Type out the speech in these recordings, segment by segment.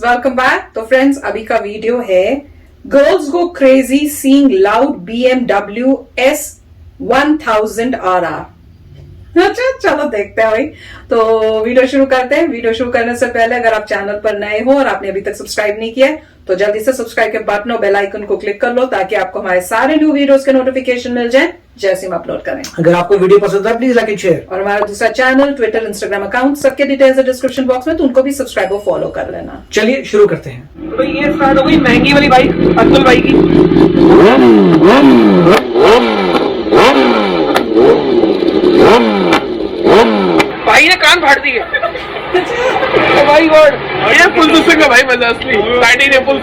Welcome back. तो friends, अभी का वीडियो है girls go crazy seeing loud BMW S1000RR। अच्छा, चलो देखते हैं भाई। तो वीडियो शुरू करते हैं। वीडियो शुरू करने से पहले अगर आप चैनल पर नए हो और आपने अभी तक सब्सक्राइब नहीं किया है तो जल्दी से सब्सक्राइब के बटन और बेल आइकन को क्लिक कर लो ताकि आपको हमारे सारे न्यू वीडियोस के नोटिफिकेशन मिल जाए जैसे हम अपलोड करें। अगर आपको वीडियो पसंद है प्लीज लाइक एंड शेयर। और हमारा दूसरा चैनल, ट्विटर, इंस्टाग्राम अकाउंट, सबके डिटेल्स है डिस्क्रिप्शन बॉक्स में, तो उनको भी सब्सक्राइब और फॉलो कर लेना। चलिए शुरू करते हैं। तो ये स्टार्ट हो गई महंगी वाली बाइक अतुल भाई की। भाई ने कान फाड़ दिए। ओ भाई गॉड, ये फुल सिस्टम का भाई मजा असली। गाड़ी ने full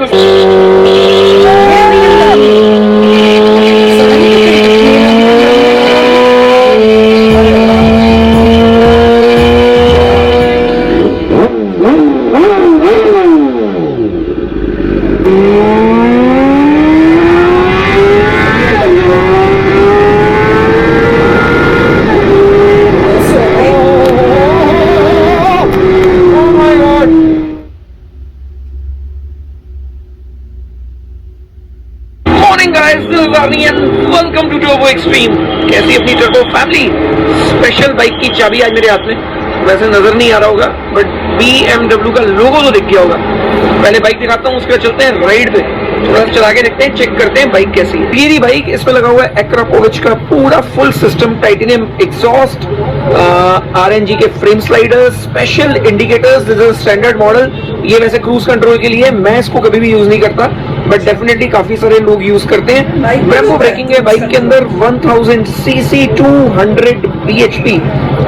welcome to turbo extreme. कैसी अपनी टर्बो फैमिली। स्पेशल बाइक की चाबी आज मेरे हाथ में, वैसे नजर नहीं आ रहा होगा बट BMW का लोगो तो दिख गया होगा। पहले बाइक दिखाता हूँ, उसके बाद चलते हैं राइड पे, थोड़ा सा चला के देखते हैं, चेक करते हैं बाइक कैसी है। ये बाइक, इसमें लगा हुआ है एक्रापोविच का पूरा full system, titanium exhaust, RNG के frame sliders, special indicators. This is standard model. ये वैसे क्रूज कंट्रोल के लिए, मैं इसको कभी भी यूज नहीं करता बट डेफिनेटली काफी सारे लोग यूज करते हैं। ब्रेम्बो ब्रेकिंग है बाइक के अंदर, 1000 cc 200 bhp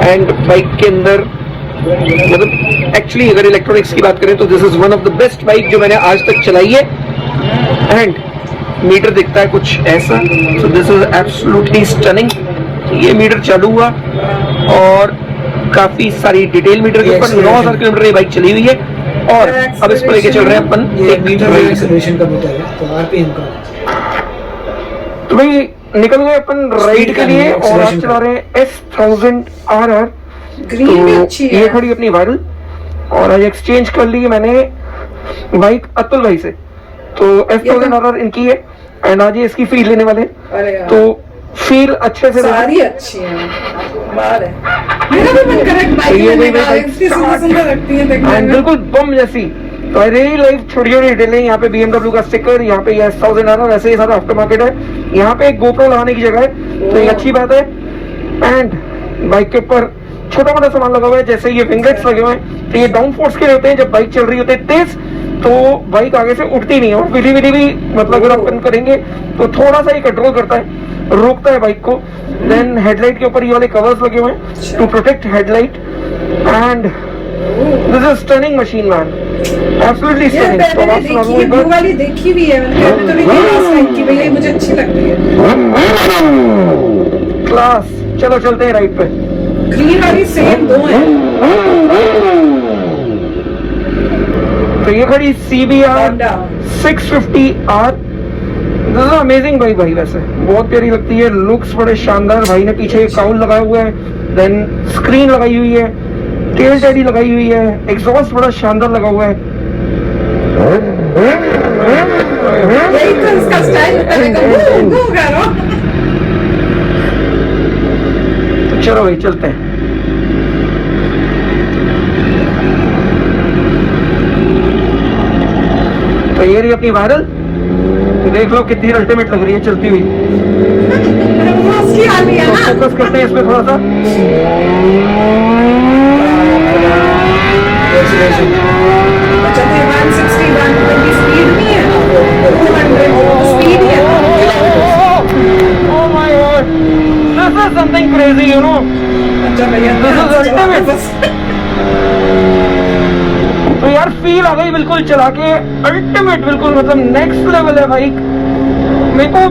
एंड बाइक के अंदर मतलब एक्चुअली अगर इलेक्ट्रॉनिक्स की बात करें तो this is one of the best bike जो मैंने आज तक चलाई है। एंड मीटर दिखता है कुछ ऐसा, so this is absolutely stunning. ये मीटर चालू हुआ और काफी सारी डिटेल मीटर के ऊपर 9000 किलोमीटर ये बाइक चली हुई है। और अब इसको लेके चल रहे हैं अपन एक मीटर एक्सेलरेशन का मीटर है, तो आरपीएम का। तो भाई निकल गए अपन राइड के लिए और आज चला रहे हैं S1000RR। ग्रीन भी अच्छी है। ये खड़ी अपनी वायरल और आज एक्सचेंज कर ली मैंने बाइक अतुल भाई से। तो S1000RR इनकी है एंड आज ये इसकी फील लेने वाले हैं। तो फील अच्छे से सारी अच्छी है। बाहर है, मेरा भी मन कर रहा है बाइक लेने का, इतनी सुंदर लगती है देखने में, बिल्कुल बम जैसी। तो आई रियली लाइक छोटी छोटी डिटेलें। यहाँ पे BMW का स्टिकर, यहाँ पे ये S1000RR, ऐसे ही सारा आफ्टर मार्केट है। यहाँ पे एक GoPro लगाने की जगह है तो ये अच्छी बात है। एंड बाइक के ऊपर छोटा मोटा सामान लगा हुआ है, जैसे ये विंगलेट्स लगे हुए हैं तो ये डाउन फोर्स के लिए होते हैं। जब बाइक चल रही होती है तेज तो बाइक आगे से उठती नहीं है और विली विली भी मतलब अगर अपन करेंगे तो थोड़ा सा ही कंट्रोल करता है, रोकता है बाइक को। देन हेडलाइट के ऊपर ये वाले कवर्स लगे हुए हैं to protect headlight. And this is stunning machine man, absolutely stunning. तो आप सुनाऊं एक बार, वाली देखी भी है मैंने, अभी तो नहीं लास्ट टाइम की, भैया मुझे अच्छी लगती है। क्लास। चलो चलते हैं राइड पे। ग्रीन वाली सेम दो है। तो ये खड़ी CBR 650R। अमेजिंग बाइक भाई, वैसे बहुत प्यारी लगती है, लुक्स बड़े शानदार। भाई ने पीछे काउल लगाया हुआ है, देन स्क्रीन लगाई हुई है, टेल टैडी लगाई हुई है, एग्जॉस्ट बड़ा शानदार लगा हुआ है। यही तो इसका स्टाइल करो। तो चलो भाई चलते हैं। तो ये रही अपनी वायरल, देख लो कितनी अल्टीमेट लग रही है चलती हुई। फोकस करते हैं इसमें थोड़ा सा। Oh my God, this is something crazy, you know. This is ultimate. तो यार फील आ गई बिल्कुल चला के, अल्टीमेट बिल्कुल, मतलब नेक्स्ट लेवल है बाइक।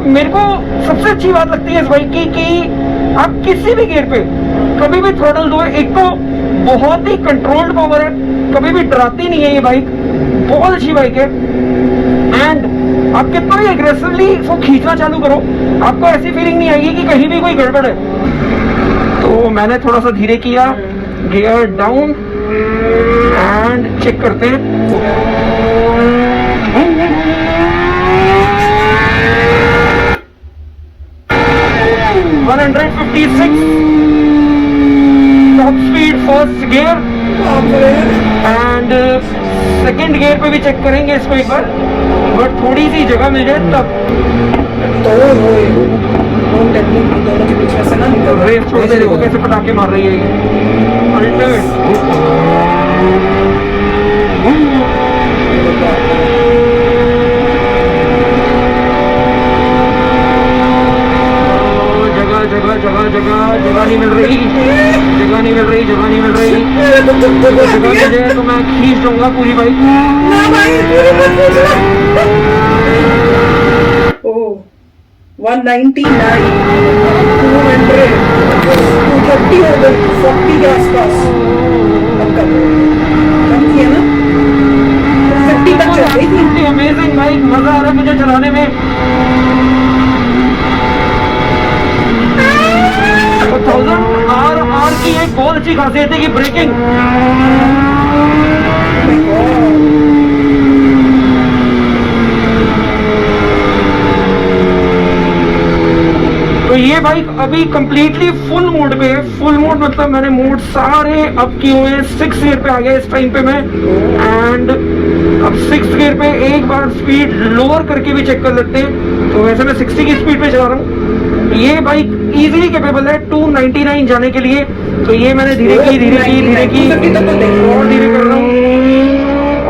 मेरे को सबसे अच्छी बात लगती है इस बाइक की कि आप किसी भी गियर पे कभी भी थ्रॉटल दो, एक तो बहुत ही कंट्रोल्ड पावर है, कभी भी डराती नहीं है ये बाइक, बहुत अच्छी बाइक है। एंड आप कितना भी एग्रेसिवली इसको खींचना चालू करो, आपको ऐसी फीलिंग नहीं आएगी कि कहीं भी कोई गड़बड़ है। तो मैंने थोड़ा सा धीरे किया, गियर डाउन एंड चेक करते हैं। 156 top speed first gear and second gear पे भी चेक करेंगे इसको एक बार, बट थोड़ी सी जगह मिल जाए तब। दोनों के बीच में से ना निकल रहा है। रेस छोड़ दे, देखो कैसे पटाखे मार रही है ये अल्टीमेट। जगह जगह जगह जगह जगह नहीं मिल रही, जगह नहीं मिल रही, जगह नहीं मिल रही। जगह मिल जाए तो मैं खींच दूंगा पूरी बाइक। ओह 199 200 230 हो गई, 40 के आसपास। अब कम की है ना, 50 तक चल रही थी। अमेजिंग बाइक, मजा आ रहा है मुझे चलाने में। 1000 आर की एक बहुत अच्छी खासियत है कि ब्रेकिंग, तो ये बाइक अभी कंप्लीटली फुल मोड पे है। फुल मोड मतलब मैंने मोड सारे अप किए हुए हैं। 6 गियर पे आ गया इस टाइम पे मैं, एंड अब 6 गियर पे एक बार स्पीड लोअर करके भी चेक कर लेते हैं। तो वैसे मैं 60 की स्पीड पे चला रहा हूँ। ये बाइक इजीली कैपेबल है 299 जाने के लिए। तो ये मैंने धीरे की और धीरे कर रहा हूँ,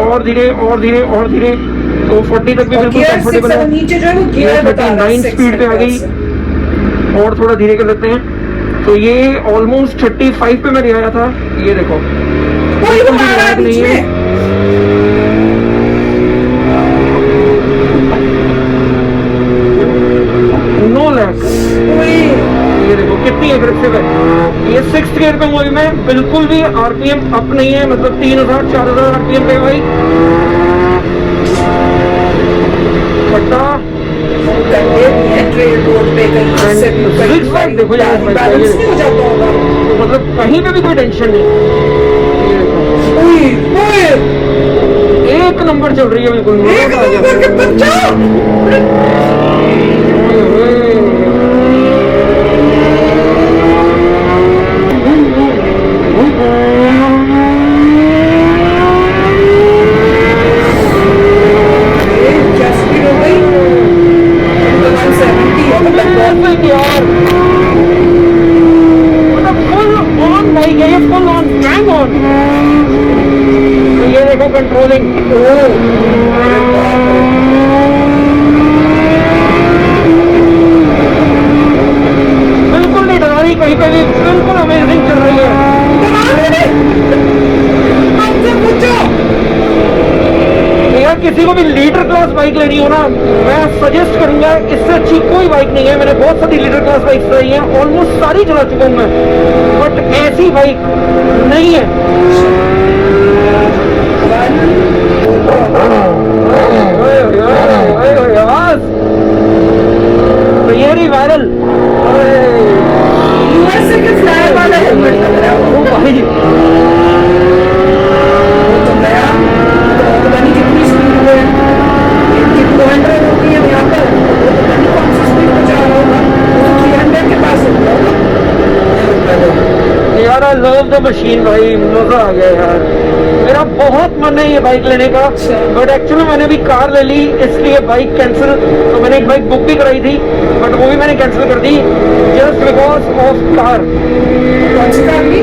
और धीरे और धीरे और धीरे, तो 40 तक भी बिल्कुल कंफर्टेबल है। नीचे जो है वो गियर 39 स्पीड पे आ गई, और थोड़ा धीरे कर लेते हैं। तो ये ऑलमोस्ट 35 पे मैं आया था। ये देखो नहीं है, नो लैग। ये देखो कितनी एग्रेसिव है। ये 6th गियर पे हुई मैं, बिल्कुल भी आरपीएम अप नहीं है, मतलब 3000 4000 आरपीएम पे भाई। बट्टा देखो यार, मतलब कहीं पे भी कोई टेंशन नहीं। एक नंबर चल रही है बिल्कुल। कंट्रोलिंग बिल्कुल नहीं डरा रही कहीं पे भी, बिल्कुल अमेजिंग चल रही है। यार किसी को भी लीडर क्लास बाइक लेनी हो ना, मैं सजेस्ट करूंगा, इससे अच्छी कोई बाइक नहीं है। मैंने बहुत सारी लीडर क्लास बाइक चलाई है, ऑलमोस्ट सारी चला चुका हूं मैं, बट ऐसी बाइक नहीं है। ये वायरल यूएसए के फ्लायर वाला हेलमेट लग रहा है वो भाई। वो तो नया, तो पता नहीं कितनी स्पीड में इनकी 200 होती है यहाँ पर, वो पता नहीं कौन सी स्पीड में जा रहा होगा, 300 के पास होगा यार। आई लव द मशीन भाई, मजा आ गया यार। मेरा बहुत मन है ये बाइक लेने का, बट एक्चुअली मैंने भी कार ले ली, इसलिए बाइक कैंसिल। तो मैंने एक बाइक बुक भी कराई थी, बट वो भी मैंने कैंसिल कर दी जस्ट बिकॉज ऑफ कार। कौन सी कार ली?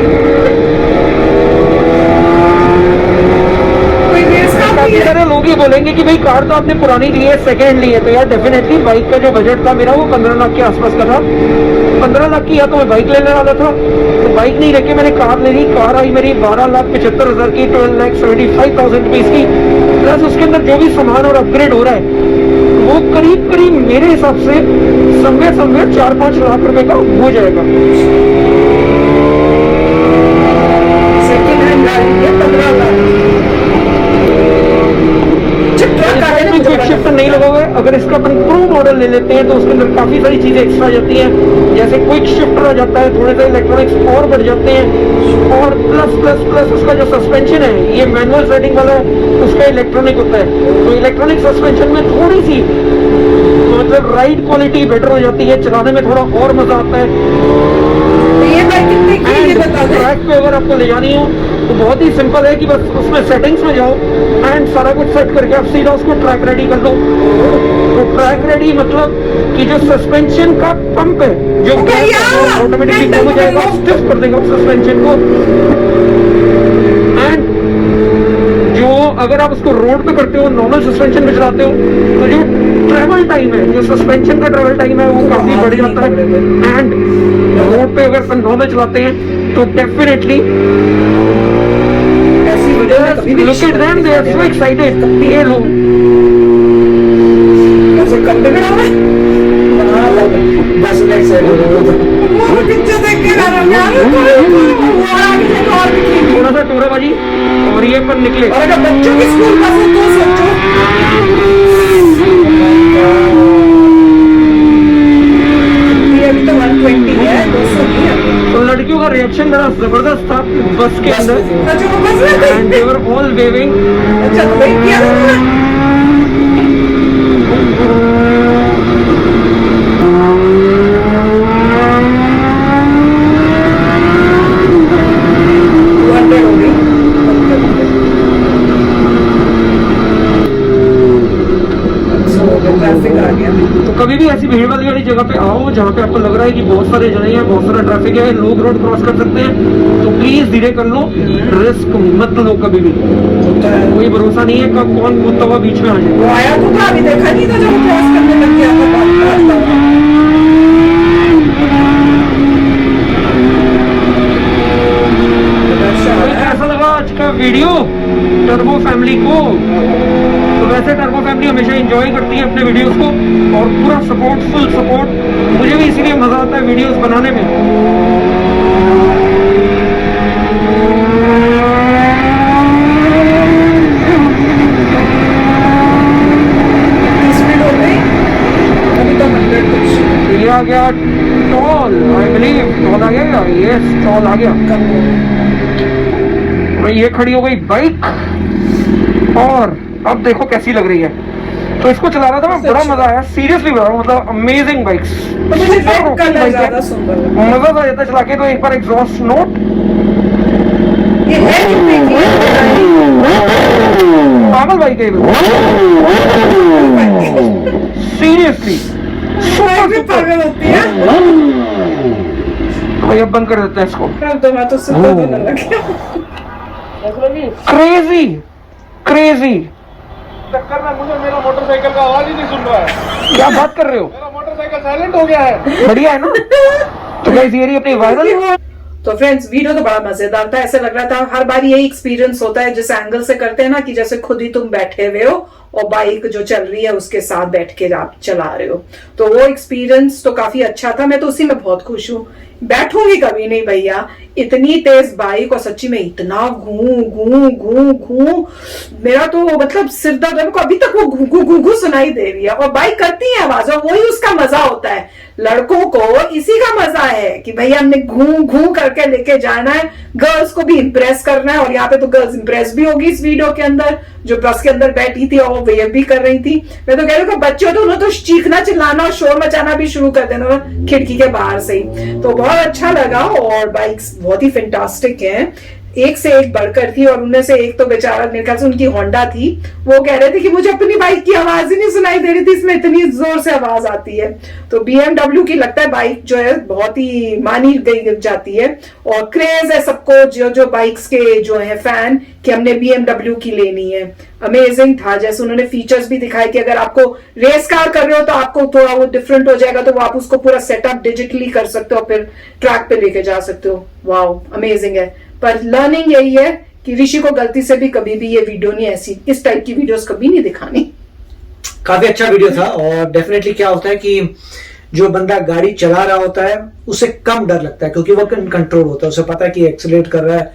काफी सारे लोग ही बोलेंगे कि भाई कार तो आपने पुरानी ली है, सेकेंड ली है। तो यार डेफिनेटली बाइक का जो बजट था मेरा वो 15 लाख के आसपास का था। 15 लाख की या तो मैं बाइक लेने वाला था, तो बाइक नहीं लेके मैंने कार ले ली। कार आई मेरी 12,75,000 की, 12,75,000 रुपीज की, प्लस उसके अंदर जो भी सामान और अपग्रेड हो रहा है वो करीब करीब मेरे हिसाब से समवेयर 4-5 लाख रुपए का हो जाएगा। सेकेंड हैंड गाड़ी है 15 लाख। शिफ्ट नहीं लगा हुआ है, अगर इसका अपन प्रो मॉडल ले लेते हैं तो उसके अंदर काफी सारी चीजें एक्स्ट्रा जाती हैं, जैसे क्विक शिफ्टर आ जाता है, थोड़े से इलेक्ट्रॉनिक्स और बढ़ जाते हैं, और प्लस प्लस प्लस उसका जो सस्पेंशन है ये मैनुअल सेटिंग वाला है, उसका इलेक्ट्रॉनिक होता है, तो इलेक्ट्रॉनिक सस्पेंशन में थोड़ी सी मतलब राइड क्वालिटी बेटर हो जाती है, चलाने में थोड़ा और मजा आता है। तो ये बाइक कितने की है ये बता दे। ट्रैक पे अगर आपको ले जानी हो तो बहुत ही सिंपल है कि बस उसमें सेटिंग्स में जाओ एंड सारा कुछ सेट करके आप सीधा उसको ट्रैक रेडी कर लो। तो ट्रैक रेडी मतलब कि जो सस्पेंशन का पंप है जो ऑटोमेटिकली कम हो जाएगा, स्टिफ कर देगा सस्पेंशन को, एंड जो अगर आप उसको रोड पे करते हो, नॉर्मल सस्पेंशन पे चलाते हो, तो जो ट्रेवल टाइम है, जो सस्पेंशन का ट्रेवल टाइम है वो काफी बढ़ जाता है। एंड रोड पे अगर नॉर्मल चलाते हैं तो डेफिनेटली ऐसी वीडियो में कभी भी look at them, they are so excited। ये लोग ऐसे कब भी बना रहे हैं। 10 मिनट से वो पिक्चर देख के आ रहा हूँ यार, वो आगे से और दिखेगी। थोड़ा सा टोराबाजी और ये पर निकले। और अगर बच्चों की स्कूल बस हो तो सोचो। ये अभी तो 120 है, 200 नहीं है। तो लड़कियों का रिएक्शन बड़ा जबरदस्त था बस के अंदर, अच्छा वो बस में and they were all waving. अच्छा तो वेट किया था उन्होंने। ट्रैफिक आ गया। तो कभी भी ऐसी भीड़ वाली जगह पे आओ जहाँ पे आपको लग रहा है कि बहुत सारे जने हैं, बहुत सारा ट्रैफिक है, लोग रोड क्रॉस कर सकते हैं, तो प्लीज धीरे कर लो, रिस्क मत लो कभी भी। कोई भरोसा नहीं है कब कौन कूदता हुआ बीच में आ जाए। वो आया तो था, अभी देखा नहीं था जब वो क्रॉस करने लग गया था। कैसा लगा आज का वीडियो टर्बो फैमिली को? तो वैसे टर्बो फैमिली हमेशा एंजॉय करती है अपने वीडियोस को, और पूरा सपोर्ट, फुल सपोर्ट। मुझे भी इसीलिए मजा आता है वीडियोस बनाने में। स्पीड हो गई अभी तो 100 कुछ ये आ गया टॉल, आई बिलीव टॉल आ गया, यस टॉल आ गया। कम हो। और ये खड़ी हो गई बाइक, और अब देखो कैसी लग रही है। तो इसको चला रहा था मैं, बड़ा मजा आया, सीरियसली बता रहा हूँ, मतलब अमेजिंग बाइक्स। तो मुझे रेड कलर ज्यादा सुंदर लगा। मजा आ जाता है चला के। तो एक बार एग्जॉस्ट नोट, ये है कितने की? पागल बाइक है सीरियसली, बाइक भी पागल होती है। भाई अब बंद कर देते हैं इसको। तो मैं तो सुंदर तो न लगे। क्रेजी क्रेजी, टक्कर में मुझे मेरा मोटरसाइकिल का आवाज ही नहीं सुन रहा है। क्या बात कर रहे हो? मेरा मोटरसाइकिल साइलेंट हो गया है। बढ़िया है ना? तो गाइस ये रही अपनी वायरल। तो फ्रेंड्स वीडियो तो बड़ा मजेदार था। ऐसे लग रहा था हर बार यही एक्सपीरियंस होता है जिस एंगल से करते हैं ना, कि जैसे खुद ही तुम बैठे हुए हो और बाइक जो चल रही है उसके साथ बैठ के आप चला रहे हो। तो वो एक्सपीरियंस तो काफी अच्छा था। मैं तो उसी में बहुत खुश हूँ। बैठूंगी कभी नहीं भैया, इतनी तेज बाइक और सच्ची में इतना घू घू घू घू, मेरा तो मतलब सिर दर्द है। अभी तक वो घू घू घू घू सुनाई दे रही है। और बाइक करती है आवाज, और वही उसका मजा होता है। लड़कों को इसी का मजा है कि भैया हमने घू घू करके लेके जाना है, गर्ल्स को भी इंप्रेस करना है। और यहाँ पे तो गर्ल्स इंप्रेस भी होगी इस वीडियो के अंदर, जो बस के अंदर बैठी थी और वेव भी कर रही थी। मैं तो कह रही हूँ बच्चों तो उन्हें तो चीखना चिल्लाना और शोर मचाना भी शुरू कर देना खिड़की के बाहर से ही। तो बहुत अच्छा लगा। और बाइक्स बहुत ही फैंटास्टिक हैं, एक से एक बढ़कर थी। और उनमें से एक तो बेचारा, मेरे ख्याल से उनकी होंडा थी, वो कह रहे थे कि मुझे अपनी बाइक की आवाज ही नहीं सुनाई दे रही थी, इसमें इतनी जोर से आवाज आती है। तो BMW की लगता है बाइक जो है बहुत ही मानी गई जाती है, और क्रेज है सबको जो बाइक्स के जो है फैन, कि हमने BMW की लेनी है। अमेजिंग था। जैसे उन्होंने फीचर्स भी दिखाए कि अगर आपको रेस कार कर रहे हो तो आपको थोड़ा वो डिफरेंट हो जाएगा, तो वो आप उसको पूरा सेटअप डिजिटली कर सकते हो, फिर ट्रैक पे लेके जा सकते हो। वाओ अमेजिंग है। पर लर्निंग यही है कि ऋषि को गलती से भी कभी भी ये वीडियो नहीं, ऐसी इस टाइप की वीडियोस कभी नहीं दिखानी। काफी अच्छा वीडियो था। और डेफिनेटली क्या होता है कि जो बंदा गाड़ी चला रहा होता है उसे कम डर लगता है, क्योंकि वो कंट्रोल होता है, उसे पता है कि एक्सीलरेट कर रहा है,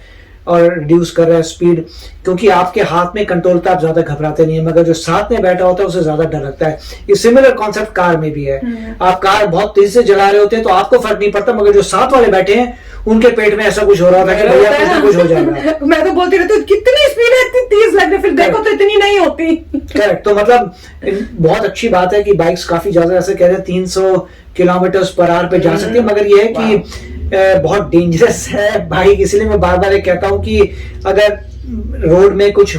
और रिड्यूस कर रहा है स्पीड, क्योंकि आपके हाथ में कंट्रोल होता है, आप ज्यादा घबराते नहीं है, मगर जो साथ में बैठा होता है उसे ज्यादा डर लगता है। ये सिमिलर कॉन्सेप्ट कार में भी है। आप कार बहुत तेज से चला रहे होते हैं तो आपको फर्क नहीं पड़ता, मगर जो साथ वाले बैठे हैं उनके पेट में ऐसा कुछ हो रहा था कि भैया कुछ ना कुछ हो जाएगा। मैं तो बोलती रहती हूँ कितनी स्पीड है, इतनी तेज लग रही, फिर देखो तो इतनी नहीं होती। करेक्ट। तो मतलब बहुत अच्छी बात है कि बाइक्स काफी ज्यादा, ऐसे कहते हैं 300 किलोमीटर पर आवर पे जा सकती है, मगर ये है कि बहुत डेंजरस है बाइक। इसलिए मैं बार बार ये कहता हूँ कि अगर रोड में कुछ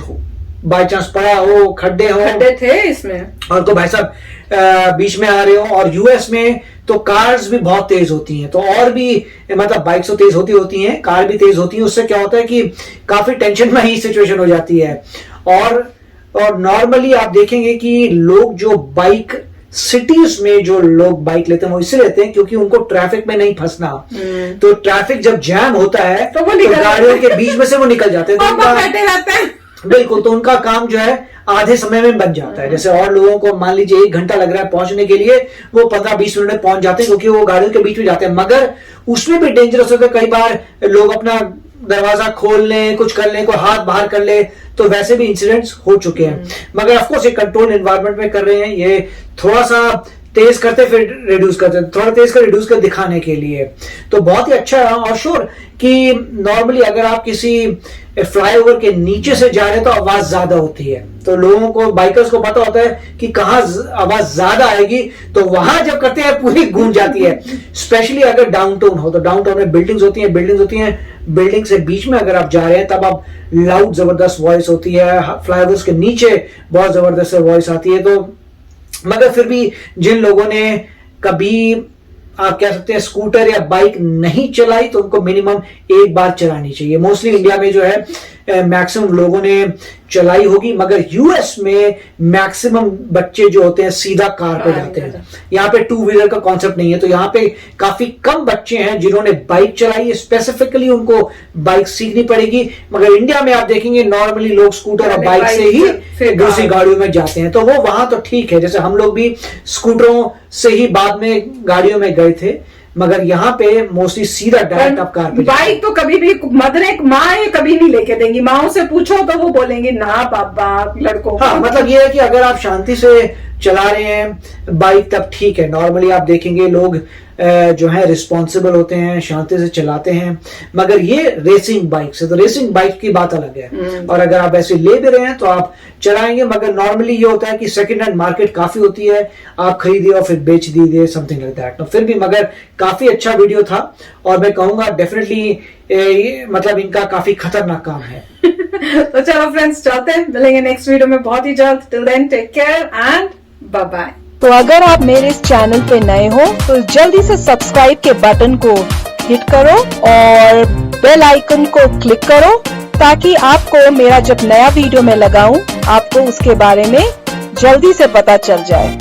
बाई चांस पड़ा हो, खड्डे थे इसमें, और तो भाई साहब बीच में आ रहे हो, और यूएस में तो कार्स भी बहुत तेज होती हैं, तो और भी मतलब बाइक्स तो तेज होती हैं, कार भी तेज होती है। उससे क्या होता है कि काफी टेंशन में ही सिचुएशन हो जाती है। और नॉर्मली आप देखेंगे कि लोग जो बाइक, सिटीज में जो लोग बाइक लेते हैं वो इससे लेते हैं क्योंकि उनको ट्रैफिक में नहीं फंसना। तो ट्रैफिक जब जैम होता है तो गाड़ियों के बीच में से वो निकल जाते हैं, बिल्कुल। तो उनका काम जो है आधे समय में बन जाता है। जैसे और लोगों को मान लीजिए 1 घंटा लग रहा है पहुंचने के लिए, वो 15-20 मिनट में पहुंच जाते हैं क्योंकि वो गाड़ियों के बीच में जाते हैं। मगर उसमें भी डेंजरस होता है, कई बार लोग अपना दरवाजा खोल लें, कुछ कर लें, कोई हाथ बाहर कर ले, तो वैसे भी इंसिडेंट्स हो चुके हैं। मगर ऑफकोर्स ये कंट्रोल एनवायरनमेंट में कर रहे हैं, ये थोड़ा सा तेज करते फिर रिड्यूस करते, थोड़ा तेज कर रिड्यूस कर दिखाने के लिए, तो बहुत ही अच्छा है। और श्योर कि नॉर्मली अगर आप किसी फ्लाईओवर के नीचे से जा रहे हैं तो आवाज ज्यादा होती है, तो लोगों को, बाइकर्स को पता होता है कि कहाँ आवाज ज्यादा आएगी, तो वहां जब करते हैं पूरी गूंज जाती है। स्पेशली अगर डाउनटाउन हो, तो डाउनटाउन में बिल्डिंग्स होती हैं, बिल्डिंग से बीच में अगर आप जा रहे हैं तब आप लाउड जबरदस्त वॉइस होती है, फ्लाईओवर्स के नीचे बहुत जबरदस्त वॉइस आती है। तो मगर फिर भी जिन लोगों ने कभी, आप कह सकते हैं, स्कूटर या बाइक नहीं चलाई, तो उनको मिनिमम 1 बार चलानी चाहिए। मोस्टली इंडिया में जो है मैक्सिमम लोगों ने चलाई होगी, मगर यूएस में मैक्सिमम बच्चे जो होते हैं सीधा कार पे जाते हैं। यहाँ पे 2 व्हीलर का कॉन्सेप्ट नहीं है, तो यहाँ पे काफी कम बच्चे हैं जिन्होंने बाइक चलाई है। स्पेसिफिकली उनको बाइक सीखनी पड़ेगी, मगर इंडिया में आप देखेंगे नॉर्मली लोग स्कूटर और बाइक से ही दूसरी गाड़ियों में जाते हैं, तो वो वहां तो ठीक है। जैसे हम लोग भी स्कूटरों से ही बाद में गाड़ियों में गए थे, मगर यहाँ पे मोस्टली सीधा डायरेक्ट आप कार पे। बाइक तो कभी भी मदर माँ कभी नहीं लेके देंगी, माओ से पूछो तो वो बोलेंगे ना पापा लड़कों। हाँ, मतलब ये है कि अगर आप शांति से चला रहे हैं बाइक तब ठीक है। नॉर्मली आप देखेंगे लोग जो है रिस्पॉन्सिबल होते हैं, शांति से चलाते हैं, मगर ये रेसिंग बाइक से, तो रेसिंग बाइक की बात अलग है। और अगर आप ऐसे ले भी रहे हैं तो आप चलाएंगे, मगर नॉर्मली ये होता है कि सेकंड हैंड मार्केट काफी होती है, आप खरीदिए और फिर बेच दीजिए, समथिंग लाइक दैट। तो फिर भी मगर काफी अच्छा वीडियो था, और मैं कहूंगा डेफिनेटली मतलब इनका काफी खतरनाक काम है। तो चलो फ्रेंड्स, चलते हैं, मिलेंगे नेक्स्ट वीडियो में बहुत ही जल्द। Till then take care and bye bye. तो अगर आप मेरे इस चैनल पे नए हो तो जल्दी से सब्सक्राइब के बटन को हिट करो और बेल आइकन को क्लिक करो, ताकि आपको मेरा जब नया वीडियो मैं लगाऊं आपको उसके बारे में जल्दी से पता चल जाए।